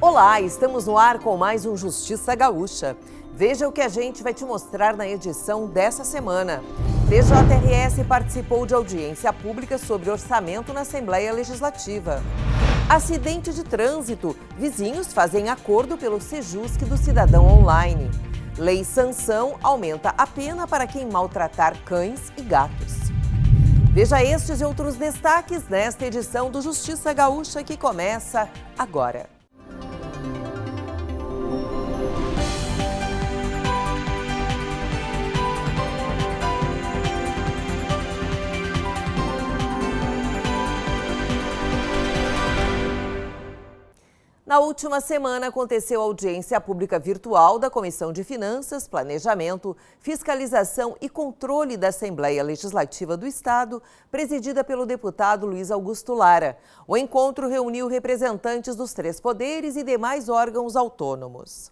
Olá, estamos no ar com mais um Justiça Gaúcha. Veja o que a gente vai te mostrar na edição dessa semana. PJRS participou de audiência pública sobre orçamento na Assembleia Legislativa. Acidente de trânsito. Vizinhos fazem acordo pelo Sejusc do Cidadão Online. Lei Sanção aumenta a pena para quem maltratar cães e gatos. Veja estes e outros destaques nesta edição do Justiça Gaúcha que começa agora. Na última semana, aconteceu a audiência pública virtual da Comissão de Finanças, Planejamento, Fiscalização e Controle da Assembleia Legislativa do Estado, presidida pelo deputado Luiz Augusto Lara. O encontro reuniu representantes dos três poderes e demais órgãos autônomos.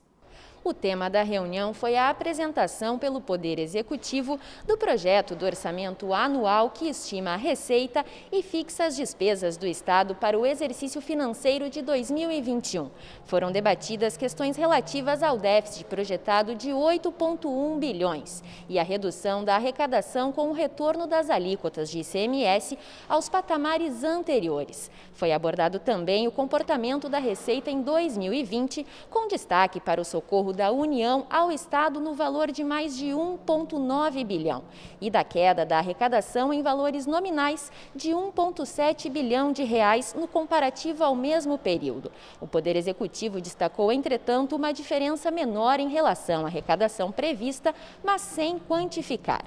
O tema da reunião foi a apresentação pelo Poder Executivo do projeto do orçamento anual que estima a receita e fixa as despesas do Estado para o exercício financeiro de 2021. Foram debatidas questões relativas ao déficit projetado de 8,1 bilhões e a redução da arrecadação com o retorno das alíquotas de ICMS aos patamares anteriores. Foi abordado também o comportamento da receita em 2020, com destaque para o socorro da União ao Estado no valor de mais de 1,9 bilhão e da queda da arrecadação em valores nominais de 1,7 bilhão de reais no comparativo ao mesmo período. O Poder Executivo destacou, entretanto, uma diferença menor em relação à arrecadação prevista, mas sem quantificar.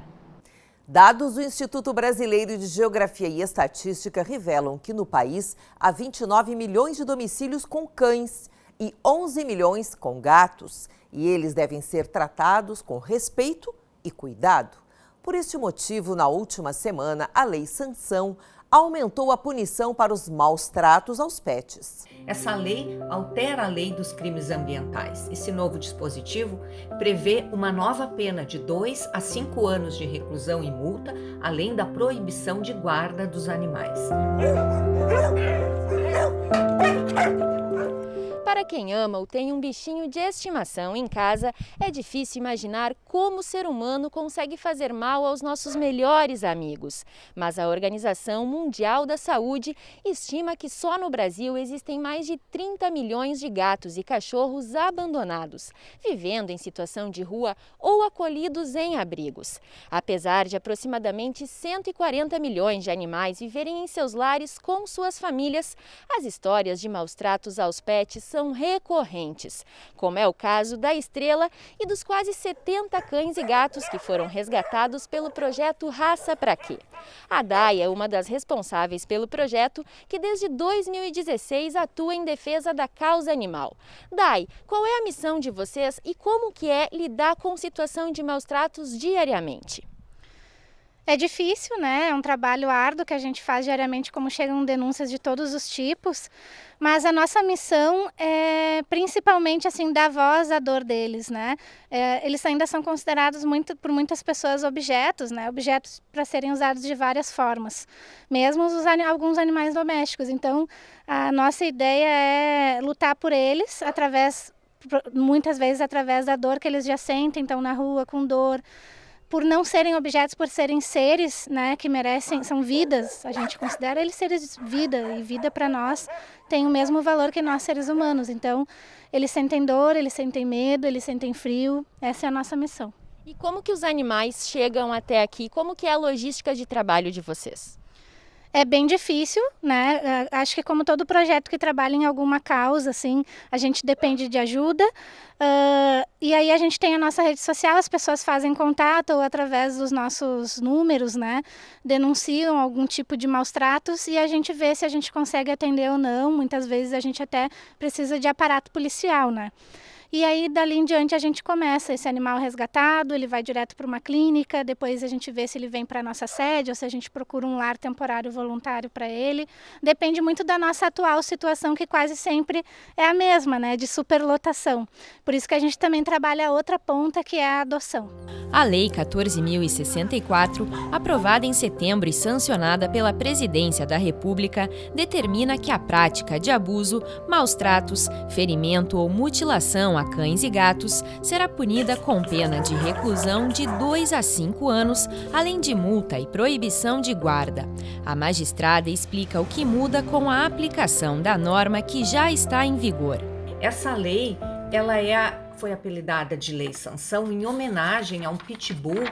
Dados do Instituto Brasileiro de Geografia e Estatística revelam que no país há 29 milhões de domicílios com cães e 11 milhões com gatos, e eles devem ser tratados com respeito e cuidado. Por este motivo, na última semana, a Lei Sanção aumentou a punição para os maus tratos aos pets. Essa lei altera a lei dos crimes ambientais. Esse novo dispositivo prevê uma nova pena de 2 a 5 anos de reclusão e multa, além da proibição de guarda dos animais. Para quem ama ou tem um bichinho de estimação em casa, é difícil imaginar como o ser humano consegue fazer mal aos nossos melhores amigos. Mas a Organização Mundial da Saúde estima que só no Brasil existem mais de 30 milhões de gatos e cachorros abandonados, vivendo em situação de rua ou acolhidos em abrigos. Apesar de aproximadamente 140 milhões de animais viverem em seus lares com suas famílias, as histórias de maus tratos aos pets são recorrentes, como é o caso da Estrela e dos quase 70 cães e gatos que foram resgatados pelo projeto Raça Pra Quê. A Day é uma das responsáveis pelo projeto, que desde 2016 atua em defesa da causa animal. Day, qual é a missão de vocês e como que é lidar com situação de maus tratos diariamente? É difícil, né? É um trabalho árduo que a gente faz diariamente, como chegam denúncias de todos os tipos, mas a nossa missão é principalmente assim dar voz à dor deles, né? Eles ainda são considerados por muitas pessoas objetos, né? Objetos para serem usados de várias formas, mesmo alguns animais domésticos. Então, a nossa ideia é lutar por eles muitas vezes através da dor que eles já sentem, então na rua com dor, por não serem objetos, por serem seres, né, que merecem, são vidas. A gente considera eles seres de vida, e vida para nós tem o mesmo valor que nós seres humanos. Então, eles sentem dor, eles sentem medo, eles sentem frio. Essa é a nossa missão. E como que os animais chegam até aqui? Como que é a logística de trabalho de vocês? É bem difícil, né? Acho que como todo projeto que trabalha em alguma causa, assim, a gente depende de ajuda. E aí a gente tem a nossa rede social, as pessoas fazem contato ou através dos nossos números, né? Denunciam algum tipo de maus tratos e a gente vê se a gente consegue atender ou não. Muitas vezes a gente até precisa de aparato policial, né? e aí dali em diante a gente começa esse animal resgatado, ele vai direto para uma clínica, depois a gente vê se ele vem para a nossa sede ou se a gente procura um lar temporário voluntário para ele. Depende muito da nossa atual situação, que quase sempre é a mesma, né, de superlotação. Por isso que a gente também trabalha a outra ponta, que é a adoção. A Lei 14.064, aprovada em setembro e sancionada pela Presidência da República, determina que a prática de abuso, maus tratos, ferimento ou mutilação a cães e gatos será punida com pena de reclusão de 2 a 5 anos, além de multa e proibição de guarda. A magistrada explica o que muda com a aplicação da norma que já está em vigor. Essa lei, foi apelidada de Lei Sanção em homenagem a um pitbull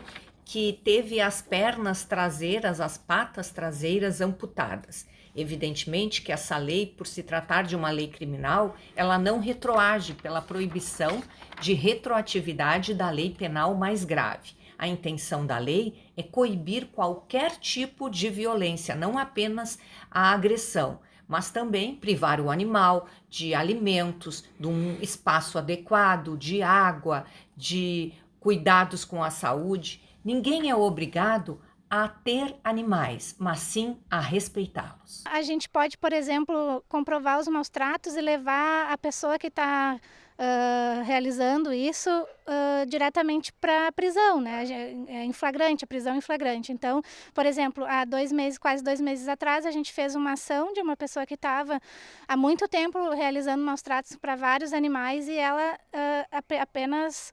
que teve as pernas traseiras, as patas traseiras amputadas. Evidentemente que essa lei, por se tratar de uma lei criminal, ela não retroage pela proibição de retroatividade da lei penal mais grave. A intenção da lei é coibir qualquer tipo de violência, não apenas a agressão, mas também privar o animal de alimentos, de um espaço adequado, de água, de cuidados com a saúde. Ninguém é obrigado a ter animais, mas sim a respeitá-los. A gente pode, por exemplo, comprovar os maus tratos e levar a pessoa que está realizando isso diretamente para a prisão, né? Em flagrante, a prisão em flagrante. Então, por exemplo, há quase 2 meses atrás, a gente fez uma ação de uma pessoa que estava há muito tempo realizando maus tratos para vários animais e ela apenas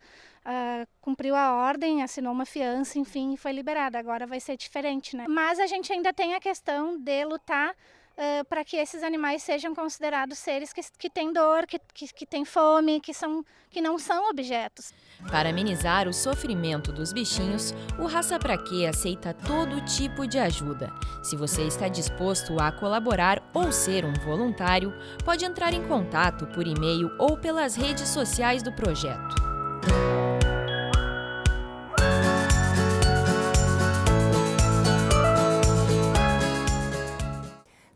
cumpriu a ordem, assinou uma fiança, enfim, e foi liberada. Agora vai ser diferente, né? Mas a gente ainda tem a questão de lutar para que esses animais sejam considerados seres que têm dor, que têm fome, que não são objetos. Para amenizar o sofrimento dos bichinhos, o Raça Pra Quê aceita todo tipo de ajuda. Se você está disposto a colaborar ou ser um voluntário, pode entrar em contato por e-mail ou pelas redes sociais do projeto.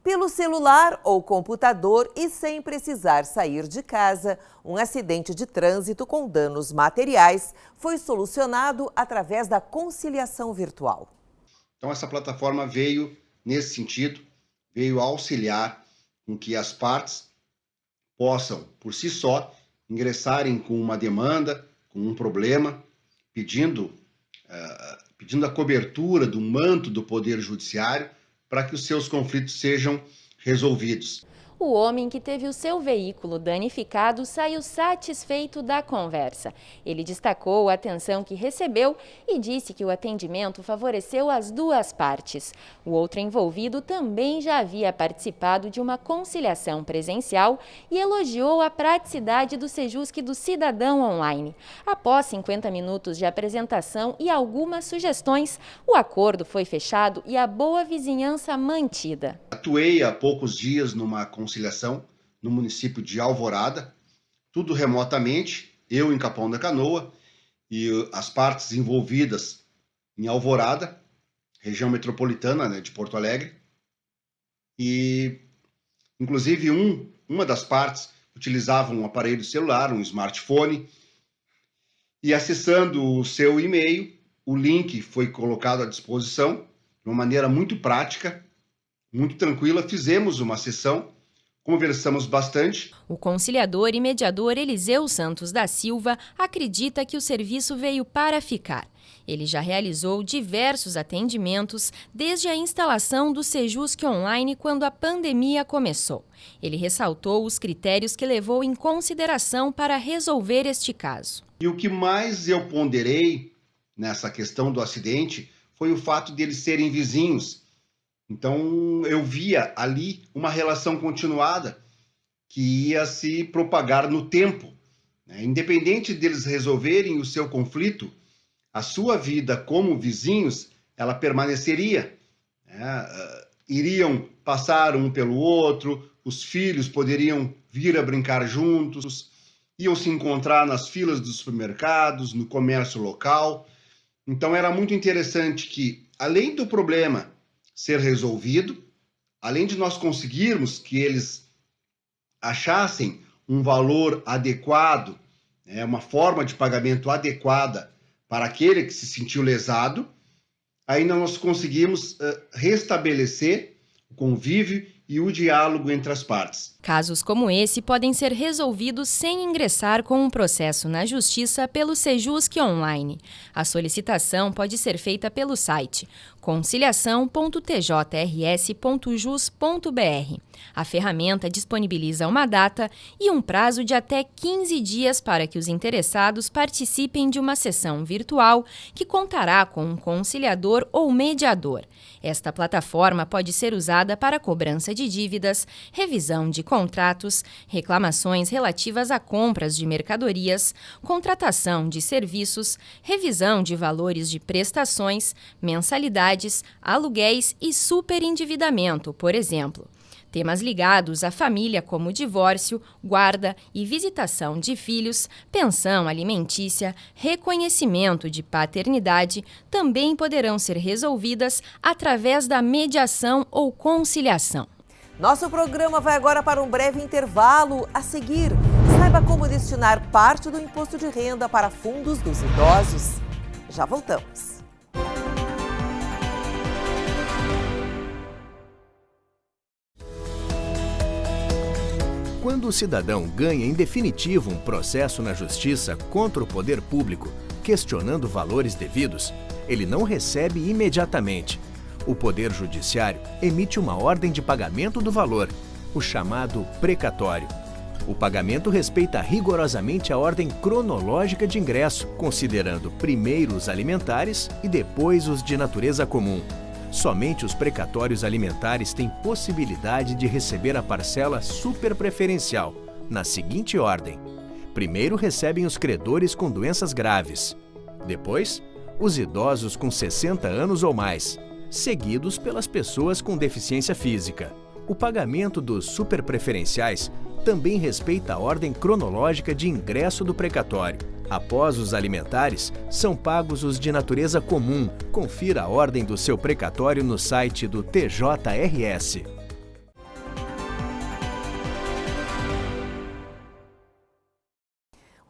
Pelo celular ou computador e sem precisar sair de casa, um acidente de trânsito com danos materiais foi solucionado através da conciliação virtual. Então essa plataforma veio nesse sentido, veio auxiliar com que as partes possam, por si só, ingressarem com uma demanda, com um problema, pedindo a cobertura do manto do Poder Judiciário, para que os seus conflitos sejam resolvidos. O homem que teve o seu veículo danificado saiu satisfeito da conversa. Ele destacou a atenção que recebeu e disse que o atendimento favoreceu as duas partes. O outro envolvido também já havia participado de uma conciliação presencial e elogiou a praticidade do Sejusc do Cidadão Online. Após 50 minutos de apresentação e algumas sugestões, o acordo foi fechado e a boa vizinhança mantida. Atuei há poucos dias numa conciliação no município de Alvorada, tudo remotamente, eu em Capão da Canoa e as partes envolvidas em Alvorada, região metropolitana, né, de Porto Alegre. E, inclusive, uma das partes utilizava um aparelho celular, um smartphone, e acessando o seu e-mail, o link foi colocado à disposição de uma maneira muito prática, muito tranquila. Fizemos uma sessão, conversamos bastante. O conciliador e mediador Eliseu Santos da Silva acredita que o serviço veio para ficar. Ele já realizou diversos atendimentos desde a instalação do Sejusc Online quando a pandemia começou. Ele ressaltou os critérios que levou em consideração para resolver este caso. E o que mais eu ponderei nessa questão do acidente foi o fato de eles serem vizinhos. Então, eu via ali uma relação continuada que ia se propagar no tempo, né? Independente deles resolverem o seu conflito, a sua vida como vizinhos, ela permaneceria, né? Iriam passar um pelo outro, os filhos poderiam vir a brincar juntos, iam se encontrar nas filas dos supermercados, no comércio local. Então, era muito interessante que, além do problema ser resolvido, além de nós conseguirmos que eles achassem um valor adequado, uma forma de pagamento adequada para aquele que se sentiu lesado, ainda nós conseguimos restabelecer o convívio e o diálogo entre as partes. Casos como esse podem ser resolvidos sem ingressar com um processo na Justiça pelo Sejusc Online. A solicitação pode ser feita pelo site conciliação.tjrs.jus.br. A ferramenta disponibiliza uma data e um prazo de até 15 dias para que os interessados participem de uma sessão virtual que contará com um conciliador ou mediador. Esta plataforma pode ser usada para cobrança de dívidas, revisão de contratos, reclamações relativas a compras de mercadorias, contratação de serviços, revisão de valores de prestações, mensalidades, aluguéis e superendividamento, por exemplo. Temas ligados à família como divórcio, guarda e visitação de filhos, pensão alimentícia, reconhecimento de paternidade também poderão ser resolvidas através da mediação ou conciliação. Nosso programa vai agora para um breve intervalo. A seguir, saiba como destinar parte do imposto de renda para fundos dos idosos. Já voltamos. Quando o cidadão ganha em definitivo um processo na Justiça contra o poder público, questionando valores devidos, ele não recebe imediatamente. O Poder Judiciário emite uma ordem de pagamento do valor, o chamado precatório. O pagamento respeita rigorosamente a ordem cronológica de ingresso, considerando primeiro os alimentares e depois os de natureza comum. Somente os precatórios alimentares têm possibilidade de receber a parcela superpreferencial, na seguinte ordem. Primeiro recebem os credores com doenças graves. Depois, os idosos com 60 anos ou mais, seguidos pelas pessoas com deficiência física. O pagamento dos superpreferenciais também respeita a ordem cronológica de ingresso do precatório. Após os alimentares, são pagos os de natureza comum. Confira a ordem do seu precatório no site do TJRS.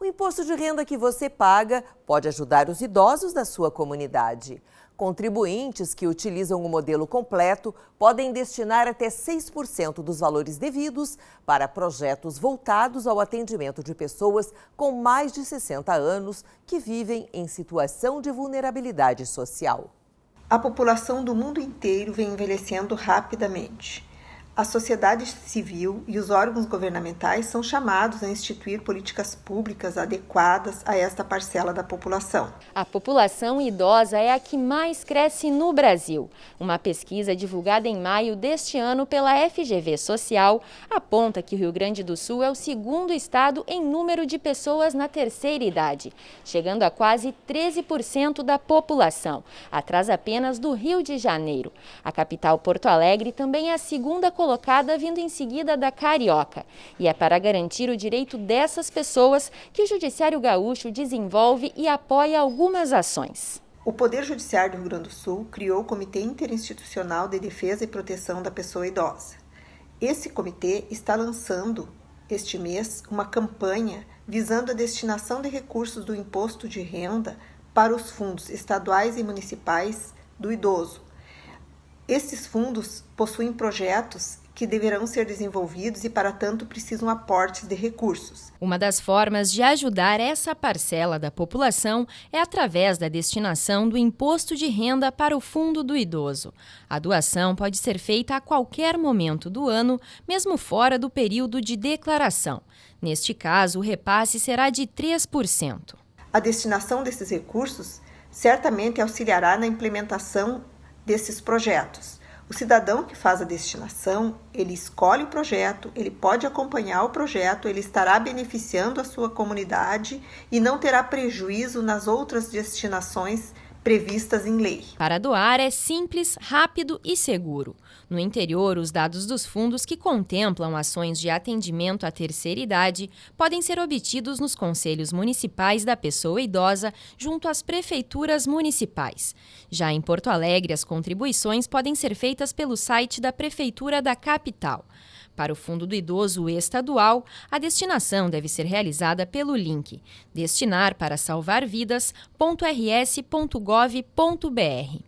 O imposto de renda que você paga pode ajudar os idosos da sua comunidade. Contribuintes que utilizam o modelo completo podem destinar até 6% dos valores devidos para projetos voltados ao atendimento de pessoas com mais de 60 anos que vivem em situação de vulnerabilidade social. A população do mundo inteiro vem envelhecendo rapidamente. A sociedade civil e os órgãos governamentais são chamados a instituir políticas públicas adequadas a esta parcela da população. A população idosa é a que mais cresce no Brasil. Uma pesquisa divulgada em maio deste ano pela FGV Social aponta que o Rio Grande do Sul é o segundo estado em número de pessoas na terceira idade, chegando a quase 13% da população, atrás apenas do Rio de Janeiro. A capital Porto Alegre também é a segunda colocada, vindo em seguida da Carioca. E é para garantir o direito dessas pessoas que o Judiciário Gaúcho desenvolve e apoia algumas ações. O Poder Judiciário do Rio Grande do Sul criou o Comitê Interinstitucional de Defesa e Proteção da Pessoa Idosa. Esse comitê está lançando, este mês, uma campanha visando a destinação de recursos do imposto de renda para os fundos estaduais e municipais do idoso. Esses fundos possuem projetos que deverão ser desenvolvidos e, para tanto, precisam aportes de recursos. Uma das formas de ajudar essa parcela da população é através da destinação do imposto de renda para o Fundo do Idoso. A doação pode ser feita a qualquer momento do ano, mesmo fora do período de declaração. Neste caso, o repasse será de 3%. A destinação desses recursos certamente auxiliará na implementação desses projetos. O cidadão que faz a destinação, ele escolhe o projeto, ele pode acompanhar o projeto, ele estará beneficiando a sua comunidade e não terá prejuízo nas outras destinações previstas em lei. Para doar é simples, rápido e seguro. No interior, os dados dos fundos que contemplam ações de atendimento à terceira idade podem ser obtidos nos conselhos municipais da pessoa idosa junto às prefeituras municipais. Já em Porto Alegre, as contribuições podem ser feitas pelo site da Prefeitura da capital. Para o Fundo do Idoso Estadual, a destinação deve ser realizada pelo link destinar-para-salvar-vidas.rs.gov.br.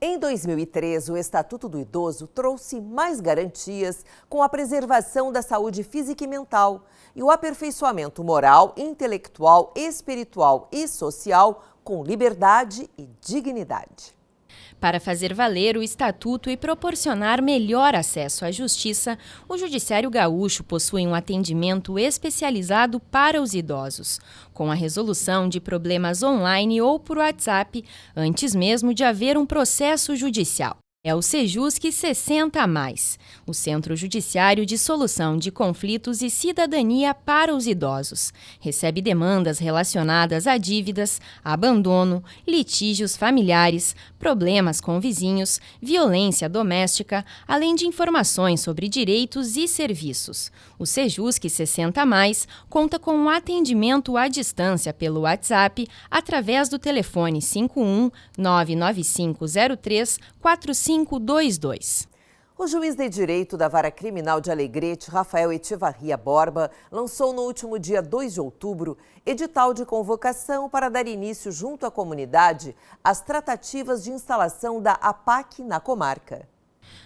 Em 2013, o Estatuto do Idoso trouxe mais garantias com a preservação da saúde física e mental e o aperfeiçoamento moral, intelectual, espiritual e social com liberdade e dignidade. Para fazer valer o Estatuto e proporcionar melhor acesso à justiça, o Judiciário Gaúcho possui um atendimento especializado para os idosos, com a resolução de problemas online ou por WhatsApp, antes mesmo de haver um processo judicial. É o Sejusc 60+, o Centro Judiciário de Solução de Conflitos e Cidadania para os Idosos. Recebe demandas relacionadas a dívidas, abandono, litígios familiares, problemas com vizinhos, violência doméstica, além de informações sobre direitos e serviços. O Sejusc 60+, conta com um atendimento à distância pelo WhatsApp através do telefone 51 99503 4522. O juiz de direito da Vara Criminal de Alegrete, Rafael Echevarria Borba, lançou no último dia 2 de outubro edital de convocação para dar início junto à comunidade às tratativas de instalação da APAC na comarca.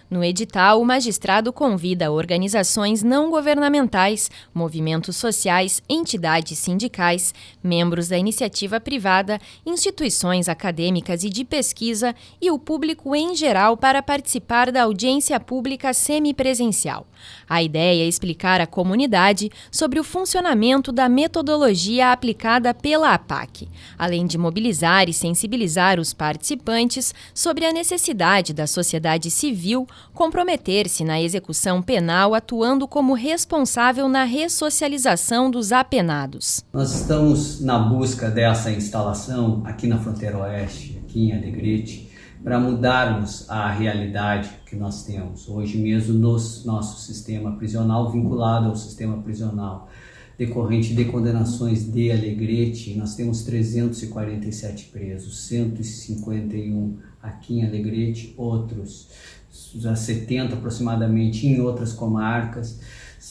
No edital, o magistrado convida organizações não governamentais, movimentos sociais, entidades sindicais, membros da iniciativa privada, instituições acadêmicas e de pesquisa e o público em geral para participar da audiência pública semipresencial. A ideia é explicar à comunidade sobre o funcionamento da metodologia aplicada pela APAC, além de mobilizar e sensibilizar os participantes sobre a necessidade da sociedade civil comprometer-se na execução penal, atuando como responsável na ressocialização dos apenados. Nós estamos na busca dessa instalação aqui na fronteira oeste, aqui em Alegrete, para mudarmos a realidade que nós temos hoje mesmo no nosso sistema prisional, vinculado ao sistema prisional. Decorrente de condenações de Alegrete, nós temos 347 presos, 151 aqui em Alegrete, outros 70 aproximadamente em outras comarcas,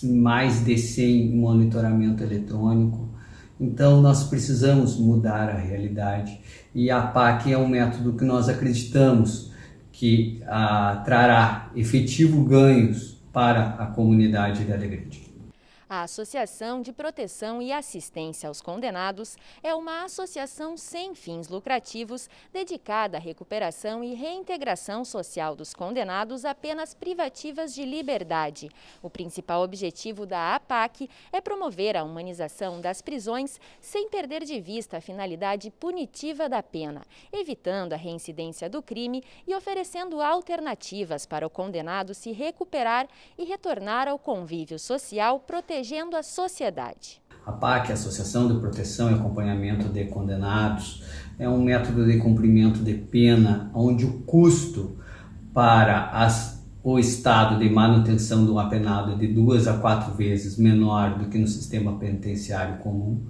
mais de 100 em monitoramento eletrônico. Então nós precisamos mudar a realidade e a APAC é um método que nós acreditamos que trará efetivo ganhos para a comunidade de Alegrete. A Associação de Proteção e Assistência aos Condenados é uma associação sem fins lucrativos dedicada à recuperação e reintegração social dos condenados a penas privativas de liberdade. O principal objetivo da APAC é promover a humanização das prisões sem perder de vista a finalidade punitiva da pena, evitando a reincidência do crime e oferecendo alternativas para o condenado se recuperar e retornar ao convívio social, protegendo a sociedade. A APAC, a Associação de Proteção e Acompanhamento de Condenados, é um método de cumprimento de pena onde o custo para o estado de manutenção do apenado é de 2 a 4 vezes menor do que no sistema penitenciário comum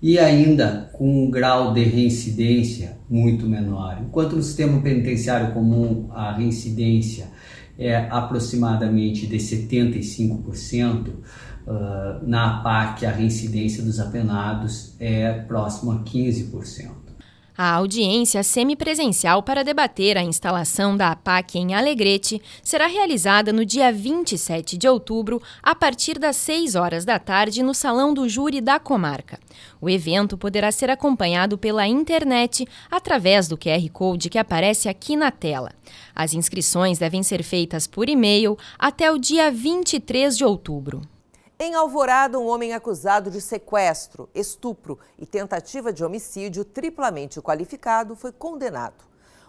e ainda com um grau de reincidência muito menor. Enquanto no sistema penitenciário comum a reincidência é aproximadamente de 75%, na APAC a reincidência dos apenados é próximo a 15%. A audiência semipresencial para debater a instalação da APAC em Alegrete será realizada no dia 27 de outubro, a partir das 6 horas da tarde, no Salão do Júri da Comarca. O evento poderá ser acompanhado pela internet através do QR Code que aparece aqui na tela. As inscrições devem ser feitas por e-mail até o dia 23 de outubro. Em Alvorada, um homem acusado de sequestro, estupro e tentativa de homicídio triplamente qualificado foi condenado.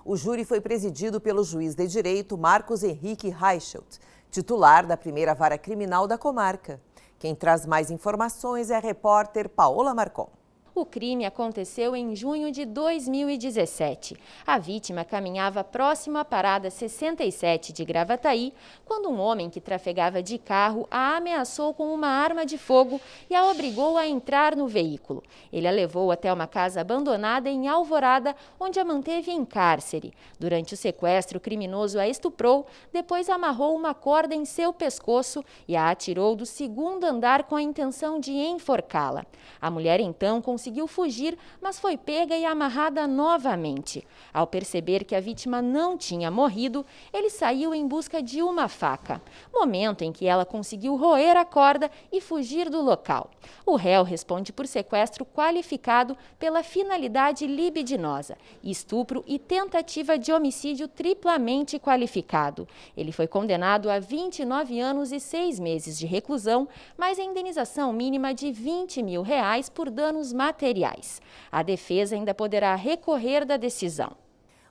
O júri foi presidido pelo juiz de direito Marcos Henrique Reichelt, titular da primeira vara criminal da comarca. Quem traz mais informações é a repórter Paola Marcon. O crime aconteceu em junho de 2017. A vítima caminhava próximo à parada 67 de Gravataí, quando um homem que trafegava de carro a ameaçou com uma arma de fogo e a obrigou a entrar no veículo. Ele a levou até uma casa abandonada em Alvorada, onde a manteve em cárcere. Durante o sequestro, o criminoso a estuprou, depois amarrou uma corda em seu pescoço e a atirou do segundo andar com a intenção de enforcá-la. A mulher então conseguiu fugir, mas foi pega e amarrada novamente. Ao perceber que a vítima não tinha morrido, ele saiu em busca de uma faca, momento em que ela conseguiu roer a corda e fugir do local. O réu responde por sequestro qualificado pela finalidade libidinosa, estupro e tentativa de homicídio triplamente qualificado. Ele foi condenado a 29 anos e 6 meses de reclusão, mais a indenização mínima de R$20 mil por danos materiais. A defesa ainda poderá recorrer da decisão.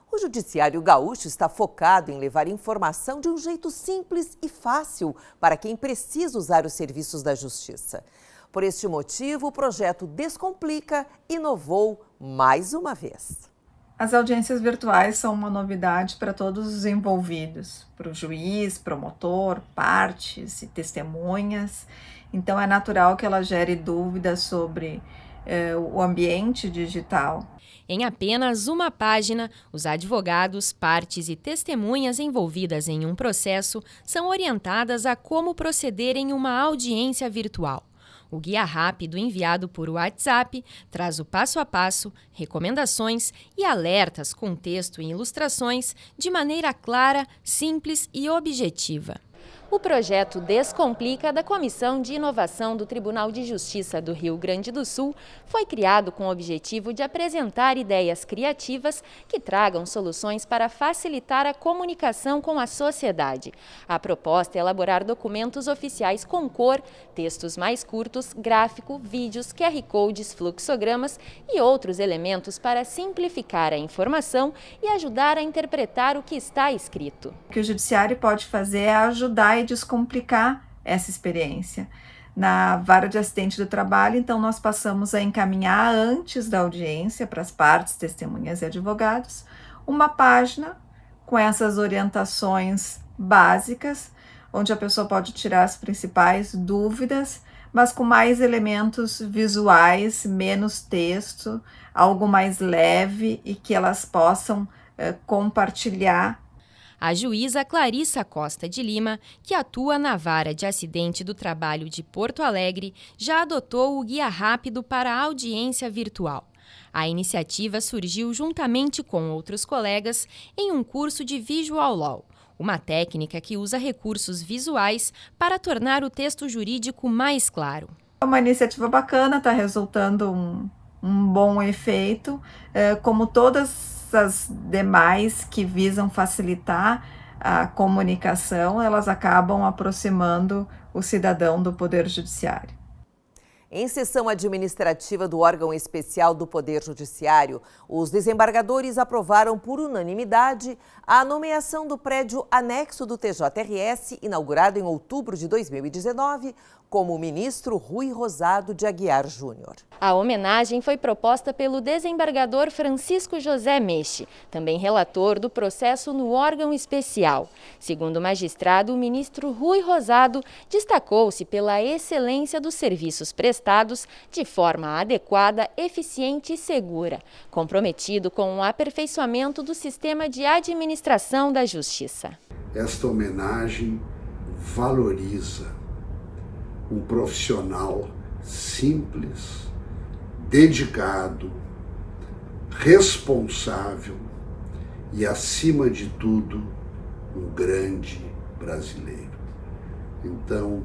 O Judiciário Gaúcho está focado em levar informação de um jeito simples e fácil para quem precisa usar os serviços da Justiça. Por este motivo, o projeto Descomplica inovou mais uma vez. As audiências virtuais são uma novidade para todos os envolvidos, para o juiz, promotor, partes e testemunhas. Então é natural que ela gere dúvidas sobre o ambiente digital. Em apenas uma página, os advogados, partes e testemunhas envolvidas em um processo são orientadas a como proceder em uma audiência virtual. O guia rápido enviado por WhatsApp traz o passo a passo, recomendações e alertas com texto e ilustrações de maneira clara, simples e objetiva. O projeto Descomplica, da Comissão de Inovação do Tribunal de Justiça do Rio Grande do Sul, foi criado com o objetivo de apresentar ideias criativas que tragam soluções para facilitar a comunicação com a sociedade. A proposta é elaborar documentos oficiais com cor, textos mais curtos, gráfico, vídeos, QR Codes, fluxogramas e outros elementos para simplificar a informação e ajudar a interpretar o que está escrito. O que o Judiciário pode fazer é ajudar e descomplicar essa experiência. Na vara de acidente do trabalho, então, nós passamos a encaminhar antes da audiência para as partes, testemunhas e advogados, uma página com essas orientações básicas, onde a pessoa pode tirar as principais dúvidas, mas com mais elementos visuais, menos texto, algo mais leve e que elas possam compartilhar. A juíza Clarissa Costa de Lima, que atua na Vara de Acidente do Trabalho de Porto Alegre, já adotou o guia rápido para a audiência virtual. A iniciativa surgiu juntamente com outros colegas em um curso de Visual Law, uma técnica que usa recursos visuais para tornar o texto jurídico mais claro. É uma iniciativa bacana, está resultando um bom efeito, como todas as demais que visam facilitar a comunicação, elas acabam aproximando o cidadão do Poder Judiciário. Em sessão administrativa do órgão especial do Poder Judiciário, os desembargadores aprovaram por unanimidade a nomeação do prédio anexo do TJRS, inaugurado em outubro de 2019, como o ministro Rui Rosado de Aguiar Júnior. A homenagem foi proposta pelo desembargador Francisco José Meche, também relator do processo no órgão especial. Segundo o magistrado, o ministro Rui Rosado destacou-se pela excelência dos serviços prestados de forma adequada, eficiente e segura, comprometido com o aperfeiçoamento do sistema de administração da Justiça. Esta homenagem valoriza um profissional simples, dedicado, responsável e, acima de tudo, um grande brasileiro. Então,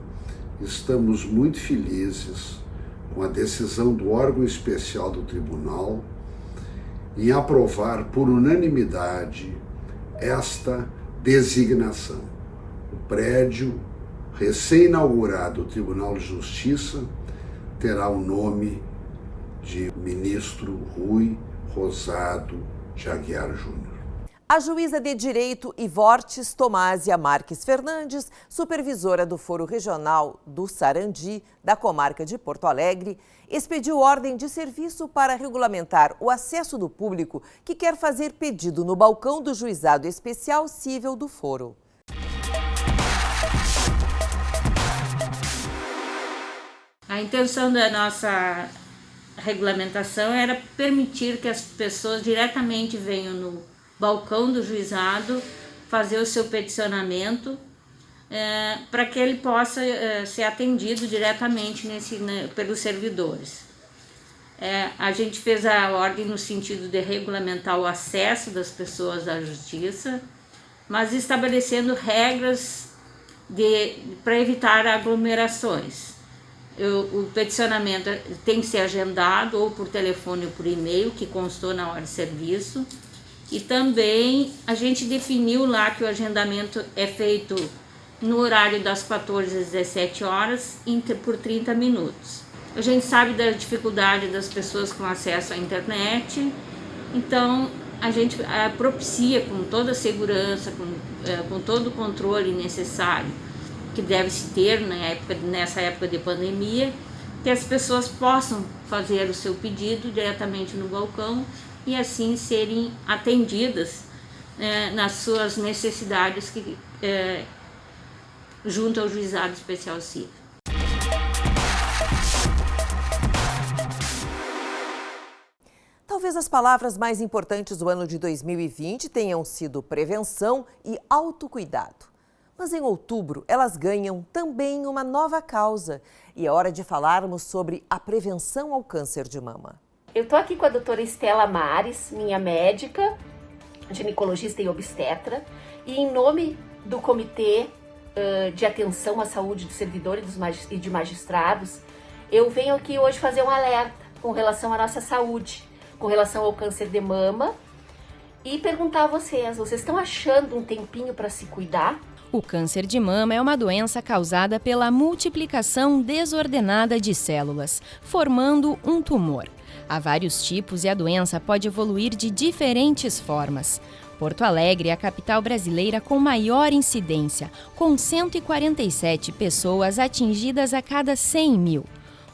estamos muito felizes com a decisão do órgão especial do tribunal em aprovar por unanimidade esta designação. O prédio recém-inaugurado, o Tribunal de Justiça, terá o nome de ministro Rui Rosado de Aguiar Júnior. A juíza de Direito Ivortes Tomásia Marques Fernandes, supervisora do Foro Regional do Sarandi, da comarca de Porto Alegre, expediu ordem de serviço para regulamentar o acesso do público que quer fazer pedido no balcão do Juizado Especial Cível do Foro. A intenção da nossa regulamentação era permitir que as pessoas diretamente venham no balcão do juizado fazer o seu peticionamento para que ele possa ser atendido diretamente pelos servidores. A gente fez a ordem no sentido de regulamentar o acesso das pessoas à justiça, mas estabelecendo regras para evitar aglomerações. O peticionamento tem que ser agendado ou por telefone ou por e-mail, que constou na hora de serviço. E também a gente definiu lá que o agendamento é feito no horário das 14 às 17 horas por 30 minutos. A gente sabe da dificuldade das pessoas com acesso à internet, então a gente propicia com toda a segurança, com todo o controle necessário que deve se ter nessa época de pandemia, que as pessoas possam fazer o seu pedido diretamente no balcão e assim serem atendidas nas suas necessidades junto ao Juizado Especial Cível. Talvez as palavras mais importantes do ano de 2020 tenham sido prevenção e autocuidado. Mas em outubro, elas ganham também uma nova causa. E é hora de falarmos sobre a prevenção ao câncer de mama. Eu estou aqui com a doutora Estela Mares, minha médica, ginecologista e obstetra, e em nome do Comitê de Atenção à Saúde do Servidor e de Magistrados, eu venho aqui hoje fazer um alerta com relação à nossa saúde, com relação ao câncer de mama, e perguntar a vocês estão achando um tempinho para se cuidar? O câncer de mama é uma doença causada pela multiplicação desordenada de células, formando um tumor. Há vários tipos e a doença pode evoluir de diferentes formas. Porto Alegre é a capital brasileira com maior incidência, com 147 pessoas atingidas a cada 100 mil.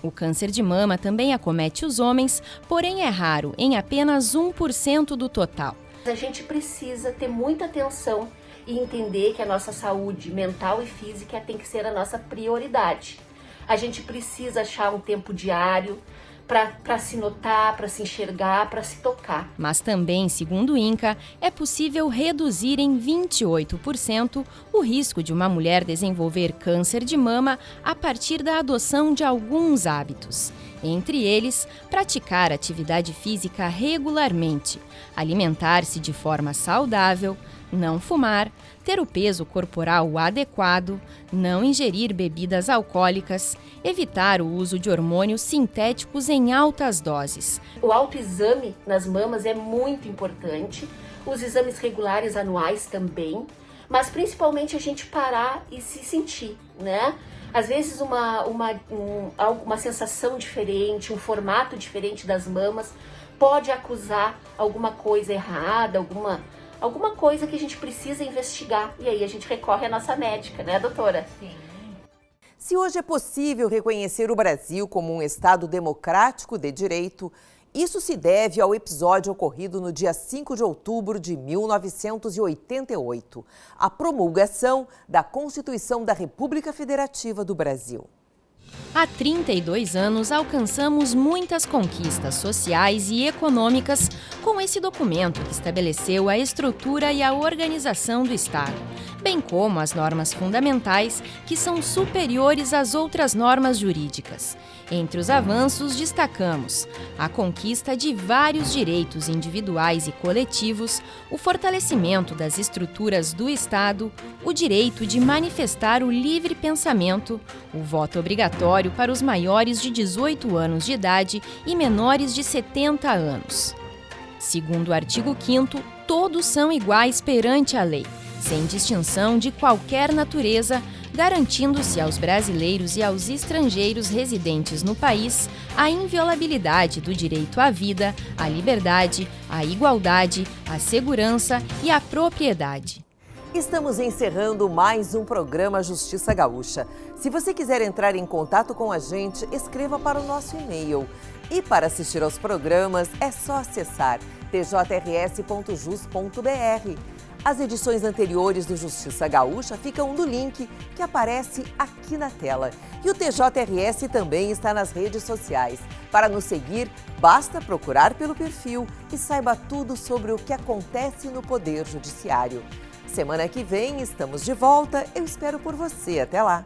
O câncer de mama também acomete os homens, porém é raro, em apenas 1% do total. A gente precisa ter muita atenção e entender que a nossa saúde mental e física tem que ser a nossa prioridade. A gente precisa achar um tempo diário para se notar, para se enxergar, para se tocar. Mas também, segundo o INCA, é possível reduzir em 28% o risco de uma mulher desenvolver câncer de mama a partir da adoção de alguns hábitos. Entre eles, praticar atividade física regularmente, alimentar-se de forma saudável, não fumar, ter o peso corporal adequado, não ingerir bebidas alcoólicas, evitar o uso de hormônios sintéticos em altas doses. O autoexame nas mamas é muito importante, os exames regulares anuais também, mas principalmente a gente parar e se sentir, né? Às vezes uma sensação diferente, um formato diferente das mamas pode acusar alguma coisa errada, alguma coisa que a gente precisa investigar. E aí a gente recorre à nossa médica, né, doutora? Sim. Se hoje é possível reconhecer o Brasil como um Estado democrático de direito, isso se deve ao episódio ocorrido no dia 5 de outubro de 1988, a promulgação da Constituição da República Federativa do Brasil. Há 32 anos, alcançamos muitas conquistas sociais e econômicas com esse documento que estabeleceu a estrutura e a organização do Estado, bem como as normas fundamentais que são superiores às outras normas jurídicas. Entre os avanços, destacamos a conquista de vários direitos individuais e coletivos, o fortalecimento das estruturas do Estado, o direito de manifestar o livre pensamento, o voto obrigatório para os maiores de 18 anos de idade e menores de 70 anos. Segundo o artigo 5º, todos são iguais perante a lei, sem distinção de qualquer natureza, garantindo-se aos brasileiros e aos estrangeiros residentes no país a inviolabilidade do direito à vida, à liberdade, à igualdade, à segurança e à propriedade. Estamos encerrando mais um programa Justiça Gaúcha. Se você quiser entrar em contato com a gente, escreva para o nosso e-mail. E para assistir aos programas, é só acessar tjrs.jus.br. As edições anteriores do Justiça Gaúcha ficam no link que aparece aqui na tela. E o TJRS também está nas redes sociais. Para nos seguir, basta procurar pelo perfil e saiba tudo sobre o que acontece no Poder Judiciário. Semana que vem estamos de volta. Eu espero por você. Até lá!